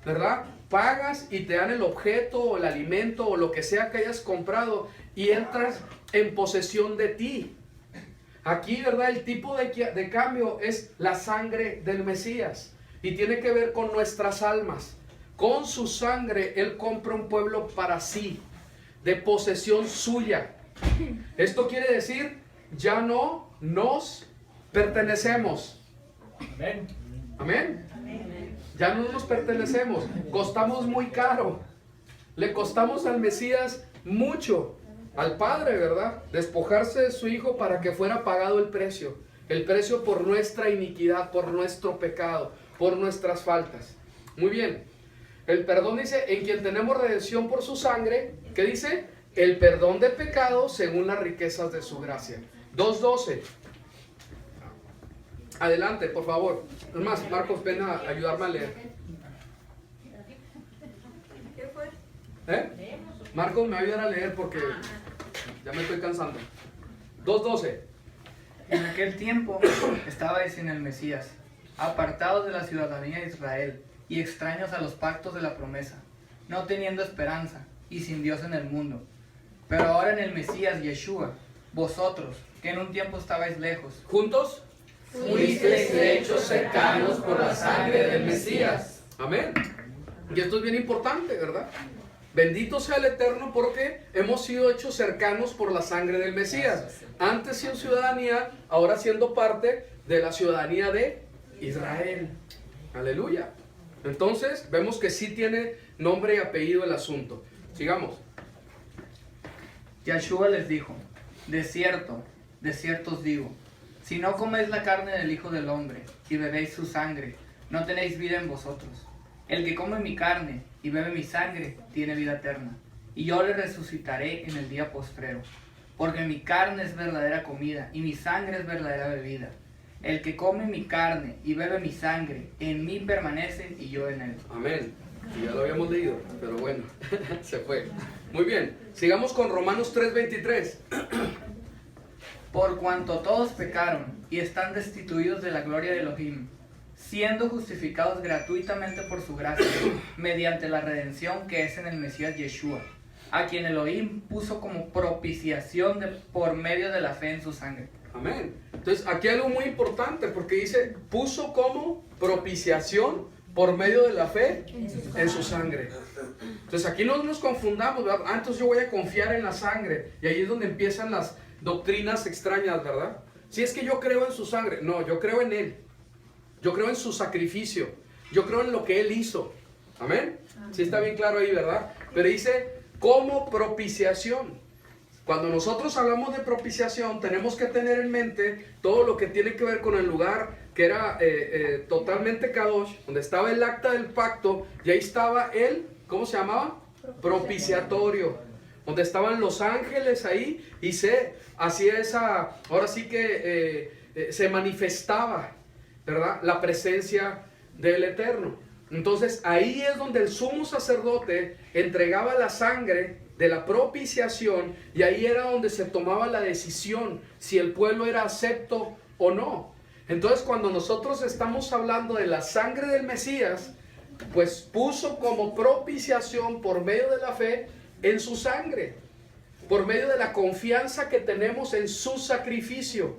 ¿verdad? Pagas y te dan el objeto o el alimento o lo que sea que hayas comprado y entras en posesión de ti. Aquí, ¿verdad? El tipo de cambio es la sangre del Mesías y tiene que ver con nuestras almas. Con su sangre Él compra un pueblo para sí, de posesión suya. Esto quiere decir, ya no nos pertenecemos. Amén. Amén. Ya no nos pertenecemos. Costamos muy caro. Le costamos al Mesías mucho. Al Padre, ¿verdad? Despojarse de su Hijo para que fuera pagado el precio. El precio por nuestra iniquidad, por nuestro pecado, por nuestras faltas. Muy bien. El perdón dice, en quien tenemos redención por su sangre. ¿Qué dice? El perdón de pecado según las riquezas de su gracia. 2:12. Adelante, por favor. Es más, Marcos, ven a ayudarme a leer. ¿Qué fue? Marcos, me va a ayudar a leer porque ya me estoy cansando. 2:12. En aquel tiempo estabais sin el Mesías, apartados de la ciudadanía de Israel y extraños a los pactos de la promesa, no teniendo esperanza y sin Dios en el mundo. Pero ahora en el Mesías Yeshua, vosotros, que en un tiempo estabais lejos, ¿juntos? Fuisteis hechos cercanos por la sangre del Mesías. Amén. Y esto es bien importante, ¿verdad? Bendito sea el Eterno porque hemos sido hechos cercanos por la sangre del Mesías. Antes sin ciudadanía, ahora siendo parte de la ciudadanía de Israel. Aleluya. Entonces, vemos que sí tiene nombre y apellido el asunto. Sigamos. Yeshua les dijo, de cierto os digo, Si no coméis la carne del Hijo del Hombre y bebéis su sangre, no tenéis vida en vosotros. El que come mi carne y bebe mi sangre tiene vida eterna, y yo le resucitaré en el día postrero. Porque mi carne es verdadera comida y mi sangre es verdadera bebida. El que come mi carne y bebe mi sangre, en mí permanece y yo en él. Amén. Y ya lo habíamos leído, pero bueno, se fue. Muy bien, sigamos con Romanos 3:23. Por cuanto todos pecaron y están destituidos de la gloria de Elohim, siendo justificados gratuitamente por su gracia, mediante la redención que es en el Mesías Yeshua, a quien Elohim puso como propiciación por medio de la fe en su sangre. Amén. Entonces aquí hay algo muy importante porque dice, puso como propiciación por medio de la fe en su sangre. Entonces aquí no nos confundamos, ¿verdad? Entonces yo voy a confiar en la sangre, y ahí es donde empiezan las doctrinas extrañas, ¿verdad? Si es que yo creo en su sangre, no, yo creo en él, yo creo en su sacrificio, yo creo en lo que él hizo. Amén. Sí está bien claro ahí, ¿verdad? Pero dice como propiciación. Cuando nosotros hablamos de propiciación, tenemos que tener en mente todo lo que tiene que ver con el lugar que era totalmente kadosh, donde estaba el acta del pacto, y ahí estaba el, ¿cómo se llamaba? Propiciatorio, donde estaban los ángeles ahí, y se hacía esa, ahora sí que se manifestaba, ¿verdad?, la presencia del Eterno. Entonces ahí es donde el sumo sacerdote entregaba la sangre de la propiciación, y ahí era donde se tomaba la decisión si el pueblo era acepto o no. Entonces cuando nosotros estamos hablando de la sangre del Mesías, pues puso como propiciación por medio de la fe en su sangre, por medio de la confianza que tenemos en su sacrificio.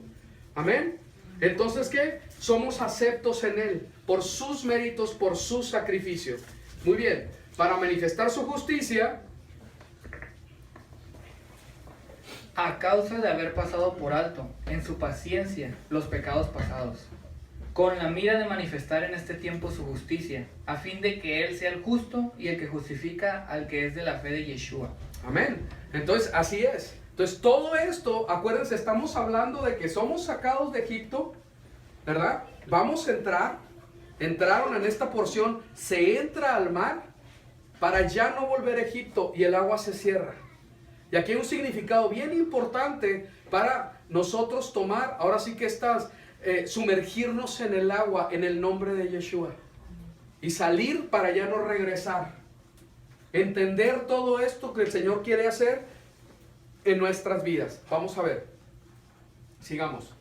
Amén. Entonces, ¿qué? Somos aceptos en él por sus méritos, por su sacrificio. Muy bien, para manifestar su justicia, a causa de haber pasado por alto, en su paciencia, los pecados pasados, con la mira de manifestar en este tiempo su justicia, a fin de que Él sea el justo y el que justifica al que es de la fe de Yeshua. amén. Entonces, así es. Entonces, todo esto, acuérdense, estamos hablando de que somos sacados de Egipto, ¿verdad? Vamos a entraron en esta porción, se entra al mar para ya no volver a Egipto, y el agua se cierra. Y aquí hay un significado bien importante para nosotros tomar, ahora sí que sumergirnos en el agua en el nombre de Yeshua. Y salir para ya no regresar. Entender todo esto que el Señor quiere hacer en nuestras vidas. Vamos a ver. Sigamos.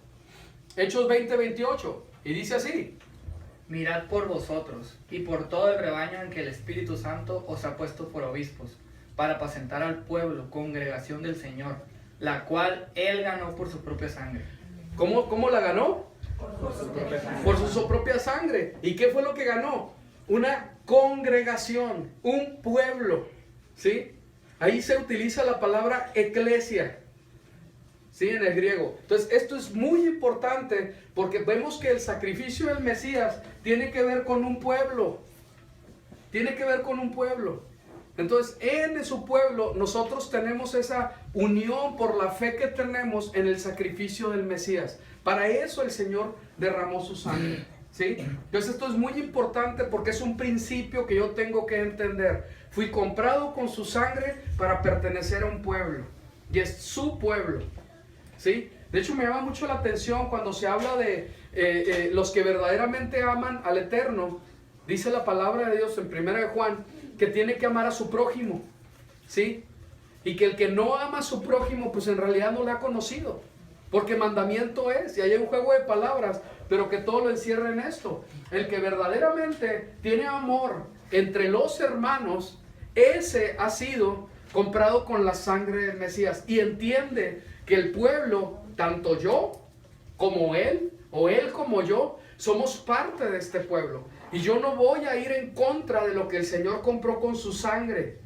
Hechos 20:28. Y dice así. Mirad por vosotros y por todo el rebaño en que el Espíritu Santo os ha puesto por obispos, para apacentar al pueblo, congregación del Señor, la cual Él ganó por su propia sangre. ¿Cómo la ganó? Por su propia sangre. ¿Y qué fue lo que ganó? Una congregación, un pueblo, ¿sí? Ahí se utiliza la palabra eclesia, ¿sí? En el griego. Entonces, esto es muy importante porque vemos que el sacrificio del Mesías tiene que ver con un pueblo. Tiene que ver con un pueblo. Entonces, en su pueblo nosotros tenemos esa unión por la fe que tenemos en el sacrificio del Mesías. Para eso el Señor derramó su sangre, ¿sí? Entonces esto es muy importante porque es un principio que yo tengo que entender. Fui comprado con su sangre para pertenecer a un pueblo, y es su pueblo, ¿sí? De hecho me llama mucho la atención cuando se habla de los que verdaderamente aman al Eterno. Dice la palabra de Dios en 1 de Juan que tiene que amar a su prójimo, ¿sí? Y que el que no ama a su prójimo, pues en realidad no le ha conocido, porque mandamiento es, y hay un juego de palabras, pero que todo lo encierra en esto. El que verdaderamente tiene amor entre los hermanos, ese ha sido comprado con la sangre del Mesías, y entiende que el pueblo, tanto yo como él, o él como yo, somos parte de este pueblo. Y yo no voy a ir en contra de lo que el Señor compró con su sangre,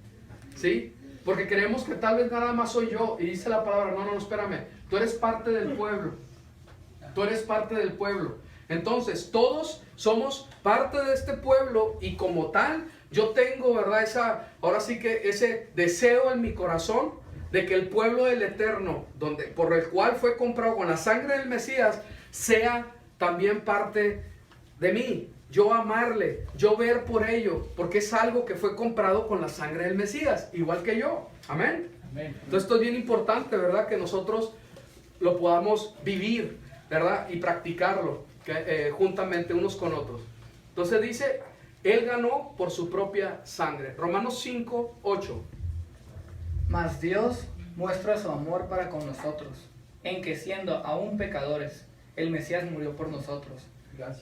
¿sí? Porque creemos que tal vez nada más soy yo. Y dice la palabra, no, espérame. Tú eres parte del pueblo. Tú eres parte del pueblo. Entonces, todos somos parte de este pueblo, y como tal, yo tengo, ¿verdad? Ahora sí que ese deseo en mi corazón de que el pueblo del Eterno, por el cual fue comprado con la sangre del Mesías, sea también parte de mí. Yo amarle, yo ver por ello, porque es algo que fue comprado con la sangre del Mesías, igual que yo. Amén. Entonces esto es bien importante, ¿verdad? Que nosotros lo podamos vivir, ¿verdad? Y practicarlo juntamente unos con otros. Entonces dice, Él ganó por su propia sangre. Romanos 5, 8. Mas Dios muestra su amor para con nosotros, en que siendo aún pecadores, el Mesías murió por nosotros.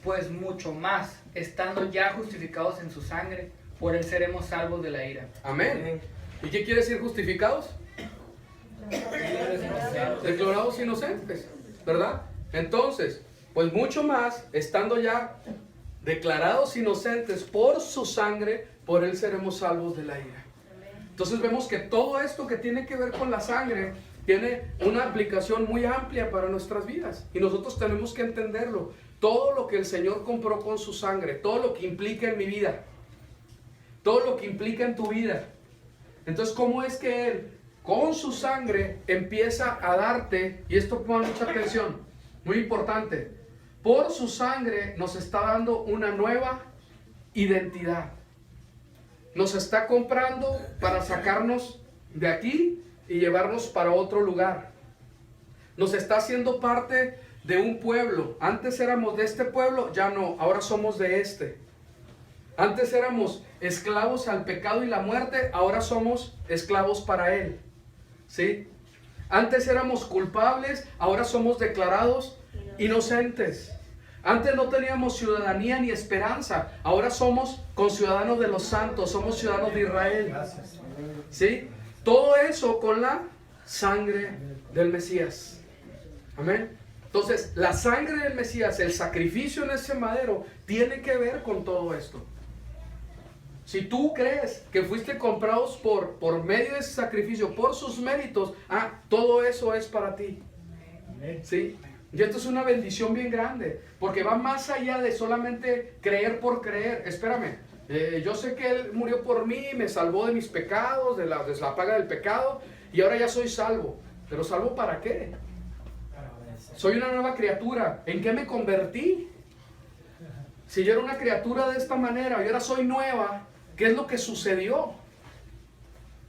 Pues mucho más, estando ya justificados en su sangre, por Él seremos salvos de la ira. Amén. ¿Y qué quiere decir justificados? Declarados inocentes, ¿verdad? Entonces, pues mucho más, estando ya declarados inocentes por su sangre, por Él seremos salvos de la ira. Entonces vemos que todo esto que tiene que ver con la sangre tiene una aplicación muy amplia para nuestras vidas. Y nosotros tenemos que entenderlo. Todo lo que el Señor compró con su sangre, todo lo que implica en mi vida, todo lo que implica en tu vida. Entonces, ¿cómo es que Él, con su sangre, empieza a darte? Y esto pongan mucha atención, muy importante. Por su sangre nos está dando una nueva identidad. Nos está comprando para sacarnos de aquí y llevarnos para otro lugar. Nos está haciendo parte de un pueblo. Antes éramos de este pueblo, ya no, ahora somos de este. Antes éramos esclavos al pecado y la muerte, ahora somos esclavos para Él. ¿Sí? Antes éramos culpables, ahora somos declarados inocentes. Antes no teníamos ciudadanía ni esperanza, ahora somos conciudadanos de los santos, somos ciudadanos de Israel. ¿Sí? Todo eso con la sangre del Mesías. Amén. Entonces, la sangre del Mesías, el sacrificio en ese madero, tiene que ver con todo esto. Si tú crees que fuiste comprados por medio de ese sacrificio, por sus méritos, todo eso es para ti. ¿Sí? Y esto es una bendición bien grande, porque va más allá de solamente creer por creer. Espérame, yo sé que Él murió por mí, me salvó de mis pecados, de la paga del pecado, y ahora ya soy salvo. ¿Pero salvo para qué? Soy una nueva criatura. ¿En qué me convertí? Si yo era una criatura de esta manera y ahora soy nueva, ¿qué es lo que sucedió?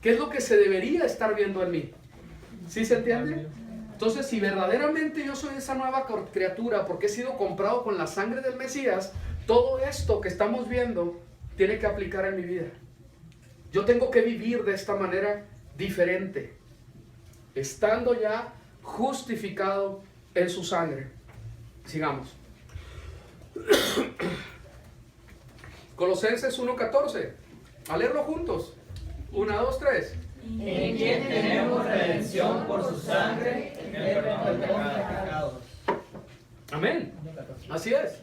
¿Qué es lo que se debería estar viendo en mí? ¿Sí se entiende? Entonces, si verdaderamente yo soy esa nueva criatura porque he sido comprado con la sangre del Mesías, todo esto que estamos viendo tiene que aplicar en mi vida. Yo tengo que vivir de esta manera diferente, estando ya justificado en su sangre. Sigamos. Colosenses 1:14. A leerlo juntos. 1, 2, 3. En quien tenemos redención por su sangre, el perdón de pecados. Amén. Así es.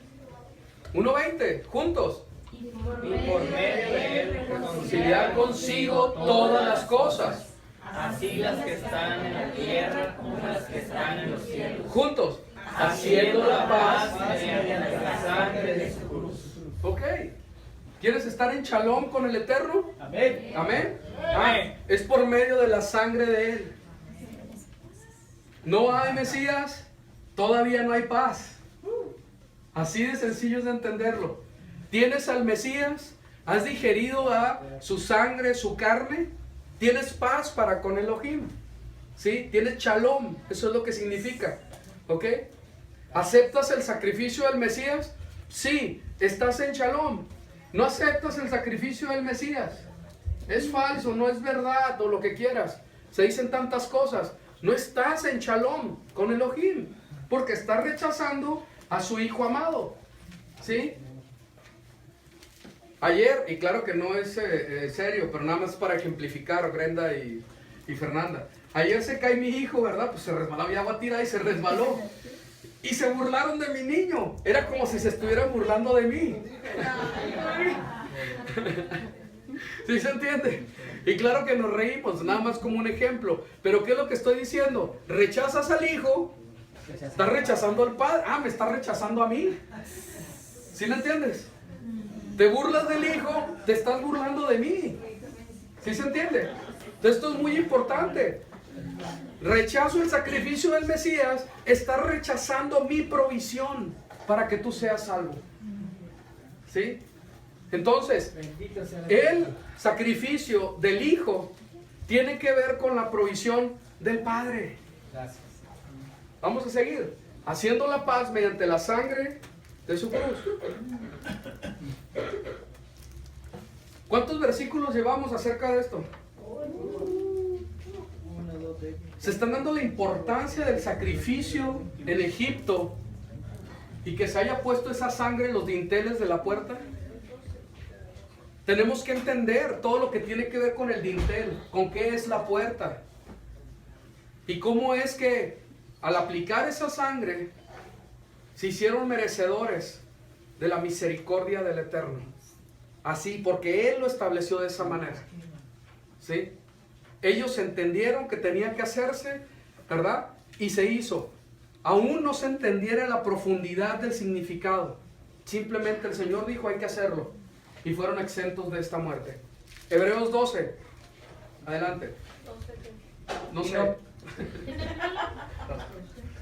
1:20. Juntos. Y por medio de él Reconciliar consigo todas las cosas. así las que están en la tierra como las que están en los cielos. Juntos. Haciendo la paz mediante la sangre de su cruz. Ok. ¿Quieres estar en shalom con el Eterno? Amén. Amén. Amén. Es por medio de la sangre de Él. No hay Mesías, todavía no hay paz. Así de sencillo es de entenderlo. Tienes al Mesías, has digerido a su sangre, su carne, tienes paz para con Elohim. ¿Sí? Tienes shalom, eso es lo que significa. ¿Ok? ¿Aceptas el sacrificio del Mesías? Sí, estás en shalom. No aceptas el sacrificio del Mesías. Es falso, no es verdad, o lo que quieras. Se dicen tantas cosas. No estás en shalom con Elohim, porque estás rechazando a su Hijo amado. ¿Sí? Ayer, y claro que no es serio, pero nada más para ejemplificar, Brenda y Fernanda. Ayer se cae mi hijo, ¿verdad? Pues se resbaló, había agua tirada y se resbaló. Y se burlaron de mi niño. Era como si se estuvieran burlando de mí. ¿Sí se entiende? Y claro que nos reímos, nada más como un ejemplo. Pero ¿qué es lo que estoy diciendo? Rechazas al hijo, estás rechazando al padre. Me estás rechazando a mí. ¿Sí lo entiendes? Te burlas del hijo, te estás burlando de mí. ¿Sí se entiende? Entonces esto es muy importante. rechazo el sacrificio del Mesías, estás rechazando mi provisión para que tú seas salvo. ¿Sí? Entonces, el sacrificio del Hijo tiene que ver con la provisión del Padre. Gracias. Vamos a seguir. Haciendo la paz mediante la sangre de su cruz. ¿Cuántos versículos llevamos acerca de esto? Se están dando la importancia del sacrificio en Egipto y que se haya puesto esa sangre en los dinteles de la puerta. Tenemos que entender todo lo que tiene que ver con el dintel, con qué es la puerta y cómo es que al aplicar esa sangre se hicieron merecedores de la misericordia del Eterno. Así, porque Él lo estableció de esa manera. ¿Sí? Ellos entendieron que tenía que hacerse, ¿verdad? Y se hizo. Aún no se entendiera la profundidad del significado. Simplemente el Señor dijo, hay que hacerlo. Y fueron exentos de esta muerte. Hebreos 12. Adelante. No sé.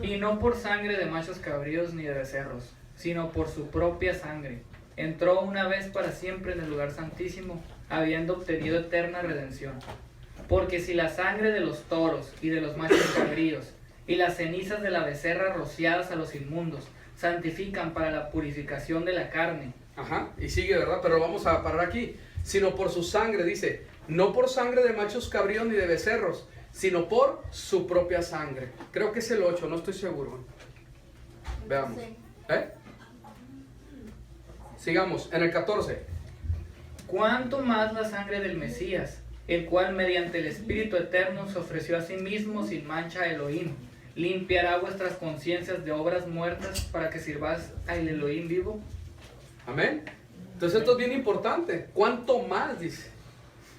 Y no por sangre de machos cabríos ni de becerros, sino por su propia sangre. Entró una vez para siempre en el lugar santísimo, habiendo obtenido eterna redención. Porque si la sangre de los toros y de los machos cabríos y las cenizas de la becerra rociadas a los inmundos santifican para la purificación de la carne. Ajá, y sigue, ¿verdad? Pero vamos a parar aquí. Sino por su sangre, dice, no por sangre de machos cabríos ni de becerros, sino por su propia sangre. Creo que es el 8, no estoy seguro. Veamos. Sigamos, en el 14. ¿Cuánto más la sangre del Mesías, el cual mediante el Espíritu Eterno se ofreció a sí mismo sin mancha a Elohim, limpiará vuestras conciencias de obras muertas para que sirváis al Elohim vivo? Amén. Entonces esto es bien importante. ¿Cuánto más? Dice.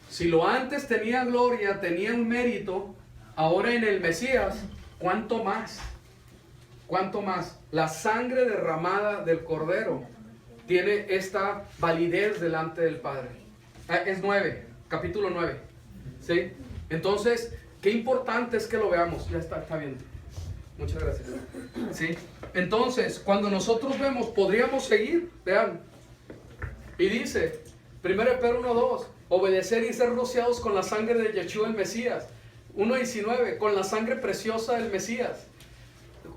Si lo antes tenía gloria, tenía un mérito, ahora en el Mesías, ¿cuánto más? ¿Cuánto más? La sangre derramada del Cordero tiene esta validez delante del Padre. Es 9, capítulo 9. ¿Sí? Entonces, qué importante es que lo veamos. Ya está bien. Muchas gracias. ¿Sí? Entonces, cuando nosotros vemos, podríamos seguir, vean. Y dice, 1 Pedro 1:2, obedecer y ser rociados con la sangre de Yeshua el Mesías. 1:19, con la sangre preciosa del Mesías.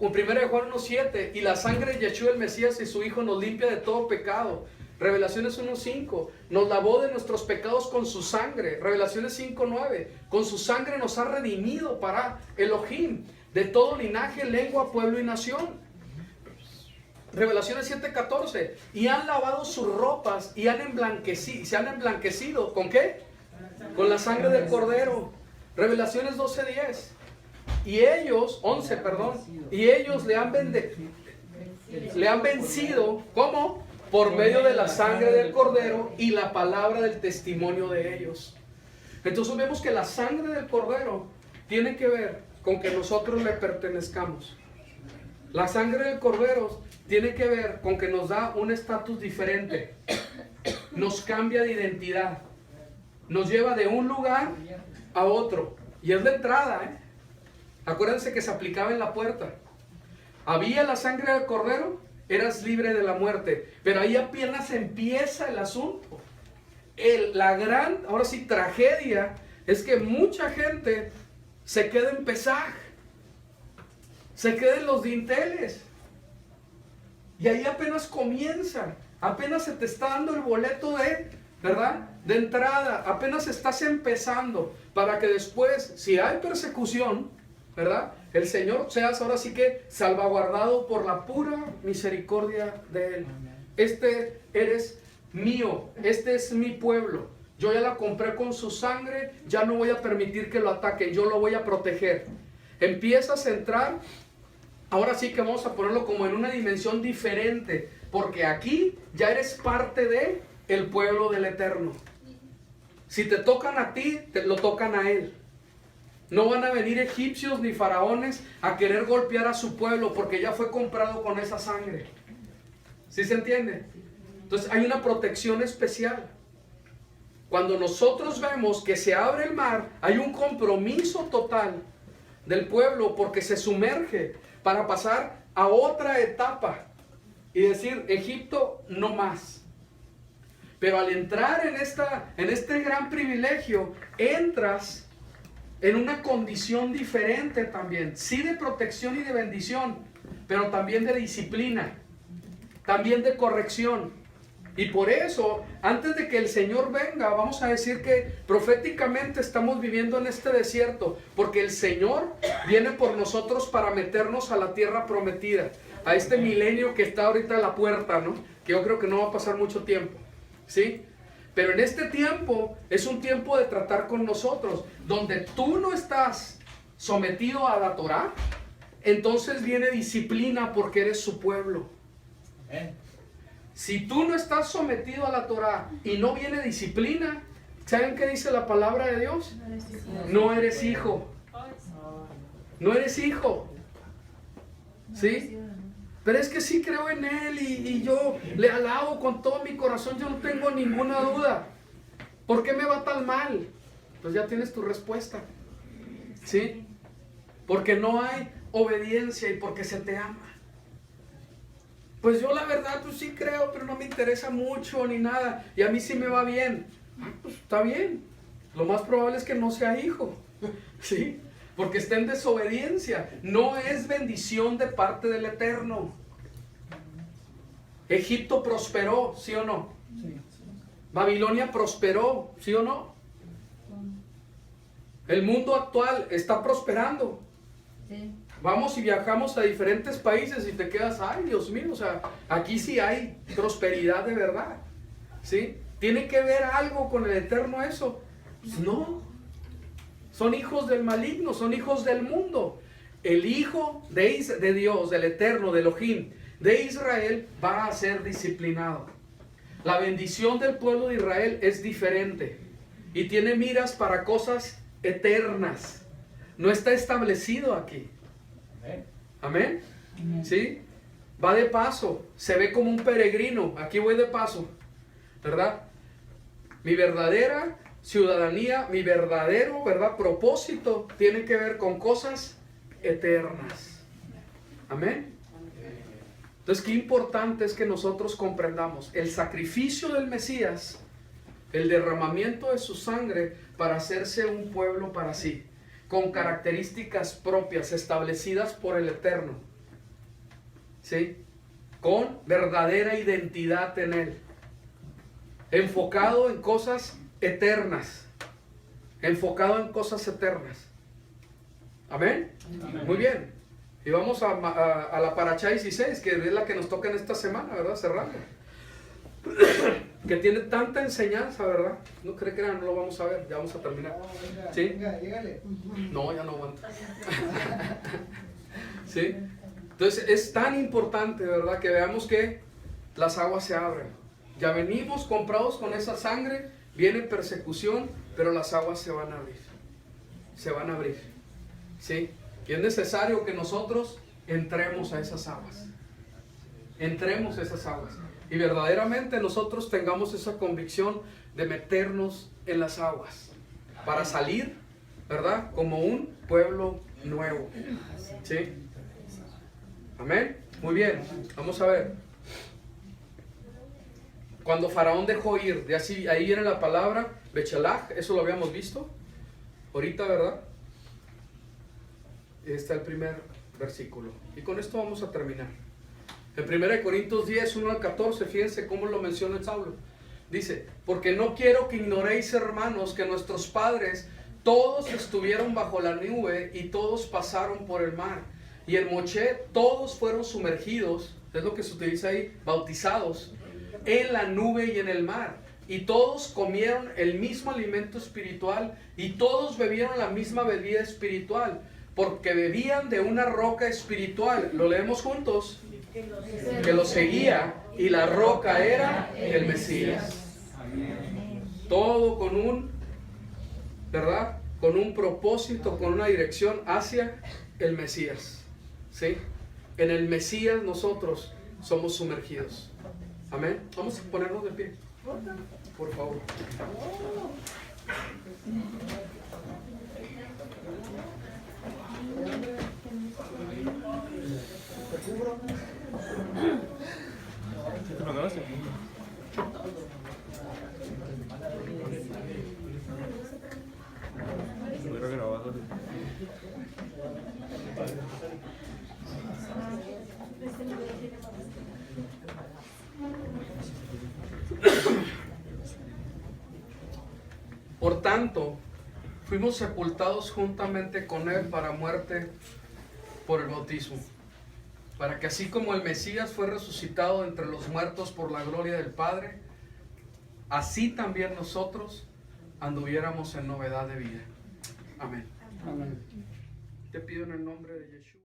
1 Juan 1:7, y la sangre de Yeshua el Mesías y su Hijo nos limpia de todo pecado. Revelaciones 1:5, nos lavó de nuestros pecados con su sangre. Revelaciones 5:9, con su sangre nos ha redimido para Elohim, de todo linaje, lengua, pueblo y nación. Revelaciones 7:14, y han lavado sus ropas y se han emblanquecido. ¿Con qué? Con la sangre del Cordero. Revelaciones 12:10, y ellos, 11, perdón, y ellos le han vencido, ¿cómo? Por medio de la sangre del Cordero y la palabra del testimonio de ellos. Entonces vemos que la sangre del Cordero tiene que ver con que nosotros le pertenezcamos. La sangre del Cordero tiene que ver con que nos da un estatus diferente, nos cambia de identidad, nos lleva de un lugar a otro, y es la entrada, Acuérdense que se aplicaba en la puerta. Había la sangre del Cordero, eras libre de la muerte, pero ahí apenas empieza el asunto. La gran, ahora sí, tragedia es que mucha gente se queda en Pesaj, se queda en los dinteles, y ahí apenas comienza, apenas se te está dando el boleto ¿verdad? De entrada, apenas estás empezando, para que después, si hay persecución, ¿verdad? El Señor seas ahora sí que salvaguardado por la pura misericordia de Él. Este eres mío, este es mi pueblo. Yo ya la compré con su sangre, ya no voy a permitir que lo ataquen, yo lo voy a proteger. Empiezas a entrar, ahora sí que vamos a ponerlo como en una dimensión diferente, porque aquí ya eres parte de el pueblo del Eterno. Si te tocan a ti, te lo tocan a Él. No van a venir egipcios ni faraones a querer golpear a su pueblo, porque ya fue comprado con esa sangre. ¿Sí se entiende? Entonces hay una protección especial. Cuando nosotros vemos que se abre el mar, hay un compromiso total del pueblo porque se sumerge para pasar a otra etapa y decir, Egipto no más. Pero al entrar en este gran privilegio, entras en una condición diferente también, sí de protección y de bendición, pero también de disciplina, también de corrección. Y por eso, antes de que el Señor venga, vamos a decir que proféticamente estamos viviendo en este desierto, porque el Señor viene por nosotros para meternos a la tierra prometida, a este milenio que está ahorita a la puerta, ¿no? Que yo creo que no va a pasar mucho tiempo, ¿sí? Pero en este tiempo es un tiempo de tratar con nosotros, donde tú no estás sometido a la Torah, entonces viene disciplina porque eres su pueblo. Amén. Si tú no estás sometido a la Torah y no viene disciplina, ¿saben qué dice la palabra de Dios? No eres hijo. No eres hijo. ¿Sí? Pero es que sí creo en Él y yo le alabo con todo mi corazón, yo no tengo ninguna duda. ¿Por qué me va tan mal? Pues ya tienes tu respuesta. ¿Sí? Porque no hay obediencia y porque se te ama. Pues yo la verdad, pues sí creo, pero no me interesa mucho ni nada. Y a mí sí me va bien. Pues está bien. Lo más probable es que no sea hijo. ¿Sí? Porque está en desobediencia. No es bendición de parte del Eterno. Egipto prosperó, ¿sí o no? Sí. Babilonia prosperó, ¿sí o no? El mundo actual está prosperando. Sí. Vamos y viajamos a diferentes países y te quedas, ay Dios mío, o sea, aquí sí hay prosperidad de verdad, ¿sí? ¿Tiene que ver algo con el Eterno eso? Pues no, son hijos del maligno, son hijos del mundo. El Hijo de Dios, del Eterno, de Elohim, de Israel, va a ser disciplinado. La bendición del pueblo de Israel es diferente y tiene miras para cosas eternas. No está establecido aquí. Amén. ¿Sí? Va de paso, se ve como un peregrino. Aquí voy de paso, ¿verdad? Mi verdadera ciudadanía, mi verdadero, ¿verdad?, propósito tiene que ver con cosas eternas. Amén. Entonces, qué importante es que nosotros comprendamos el sacrificio del Mesías, el derramamiento de su sangre para hacerse un pueblo para sí, con características propias establecidas por el Eterno, ¿sí? Con verdadera identidad en Él, enfocado en cosas eternas, enfocado en cosas eternas. ¿Amén? Amén. Muy bien. Y vamos a la Parashá 16, que es la que nos toca en esta semana, ¿verdad? Cerrando. Que tiene tanta enseñanza, ¿verdad? No creo que no lo vamos a ver, ya vamos a terminar. ¿Sí? No, ya no aguanto. ¿Sí? Entonces es tan importante, ¿verdad?, que veamos que las aguas se abren. Ya venimos comprados con esa sangre, viene persecución, pero las aguas se van a abrir. Se van a abrir. ¿Sí? Y es necesario que nosotros entremos a esas aguas. Entremos a esas aguas. Y verdaderamente nosotros tengamos esa convicción de meternos en las aguas para salir, ¿verdad?, como un pueblo nuevo. ¿Sí? Amén. Muy bien. Vamos a ver. Cuando Faraón dejó ir, ahí viene la palabra Bechalach, eso lo habíamos visto ahorita, ¿verdad? Está el primer versículo. Y con esto vamos a terminar. En 1 Corintios 10, 1 al 14, fíjense cómo lo menciona el Saulo. Dice, porque no quiero que ignoréis, hermanos, que nuestros padres todos estuvieron bajo la nube y todos pasaron por el mar. Y en Moshe todos fueron sumergidos, es lo que se utiliza ahí, bautizados, en la nube y en el mar. Y todos comieron el mismo alimento espiritual y todos bebieron la misma bebida espiritual, porque bebían de una roca espiritual. Lo leemos juntos. Que lo seguía, y la roca era el Mesías. Todo con un, ¿verdad?, con un propósito, con una dirección hacia el Mesías. ¿Sí? En el Mesías nosotros somos sumergidos. Amén. Vamos a ponernos de pie, por favor. ¿Tú lo conoces? Yo creo que no va a ser. Por tanto, fuimos sepultados juntamente con Él para muerte por el bautismo, para que así como el Mesías fue resucitado entre los muertos por la gloria del Padre, así también nosotros anduviéramos en novedad de vida. Amén. Amén. Te pido en el nombre de Yeshua.